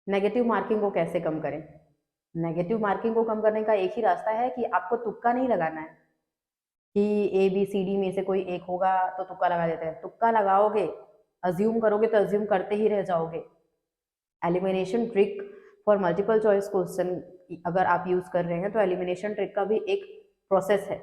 Negative marking को कैसे कम करें? नेगेटिव मार्किंग को कम करने का एक ही रास्ता है कि आपको तुक्का नहीं लगाना है कि ए बी सी डी में से कोई एक होगा तो तुक्का लगा देते हैं। तुक्का लगाओगे, अज्यूम करोगे तो अज्यूम करते ही रह जाओगे। Elimination trick for multiple choice question अगर आप यूज कर रहे हैं तो एलिमिनेशन ट्रिक का भी एक प्रोसेस है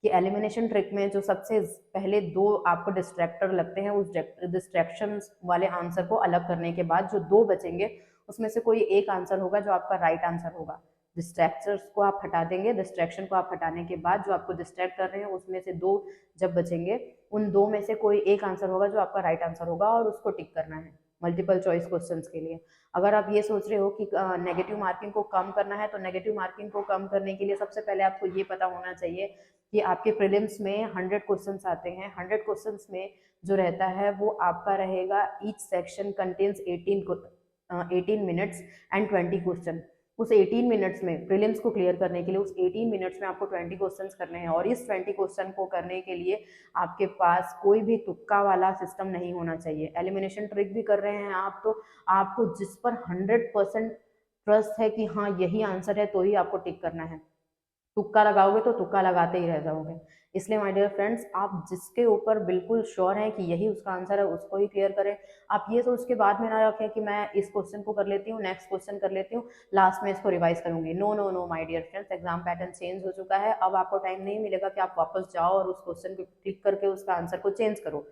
कि एलिमिनेशन ट्रिक में जो सबसे पहले दो आपको डिस्ट्रैक्टर लगते हैं, उस डिस्ट्रैक्शन वाले आंसर को अलग करने के बाद जो दो बचेंगे उसमें से कोई एक आंसर होगा जो आपका राइट आंसर होगा। डिस्ट्रैक्टर्स को आप हटा देंगे, डिस्ट्रैक्शन को आप हटाने के बाद जो आपको डिस्ट्रैक्ट कर रहे हैं उसमें से दो जब बचेंगे, उन दो में से कोई एक आंसर होगा जो आपका राइट आंसर होगा और उसको टिक करना है मल्टीपल चॉइस क्वेश्चंस के लिए। अगर आप ये सोच रहे हो कि नेगेटिव मार्किंग को कम करना है तो नेगेटिव मार्किंग को कम करने के लिए सबसे पहले आपको ये पता होना चाहिए कि आपके प्रीलिम्स में 100 क्वेश्चंस आते हैं। 100 क्वेश्चंस में जो रहता है वो आपका रहेगा each section contains 18 minutes and 20 question. उस 18 मिनट्स में प्रीलिम्स को क्लियर करने के लिए उस 18 मिनट्स में आपको 20 क्वेश्चंस करने हैं और इस 20 क्वेश्चन को करने के लिए आपके पास कोई भी तुक्का वाला सिस्टम नहीं होना चाहिए। एलिमिनेशन ट्रिक भी कर रहे हैं आप तो आपको जिस पर 100% ट्रस्ट है कि हाँ यही आंसर है तो ही आपको टिक करना है। तुक्का लगाओगे तो तुक्का लगाते ही रह जाओगे। इसलिए माय डियर फ्रेंड्स, आप जिसके ऊपर बिल्कुल श्योर हैं कि यही उसका आंसर है उसको ही क्लियर करें। आप ये सोच के बाद में ना रखें कि मैं इस क्वेश्चन को कर लेती हूँ, नेक्स्ट क्वेश्चन कर लेती हूँ, लास्ट में इसको रिवाइज करूंगी। No no no my dear friends, exam pattern change हो चुका है। अब आपको टाइम नहीं मिलेगा कि आप वापस जाओ और उस क्वेश्चन को क्लिक करके उसका आंसर को चेंज करो।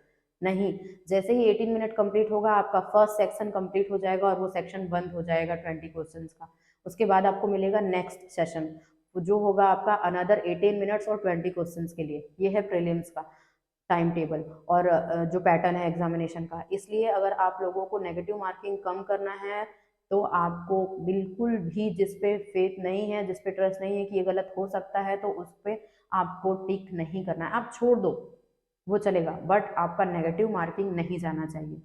नहीं, जैसे ही 18 मिनट कंप्लीट होगा आपका फर्स्ट सेक्शन कंप्लीट हो जाएगा और वो सेक्शन बंद हो जाएगा 20 क्वेश्चन का। उसके बाद आपको मिलेगा नेक्स्ट सेशन जो होगा आपका अनदर 18 मिनट्स और 20 क्वेश्चंस के लिए। ये है प्रीलिम्स का टाइम टेबल और जो पैटर्न है एग्जामिनेशन का। इसलिए अगर आप लोगों को नेगेटिव मार्किंग कम करना है तो आपको बिल्कुल भी जिस पे फेथ नहीं है, जिस पे ट्रस्ट नहीं है कि ये गलत हो सकता है, तो उस पर आपको टिक नहीं करना है। आप छोड़ दो, वो चलेगा, बट आपका नेगेटिव मार्किंग नहीं जाना चाहिए।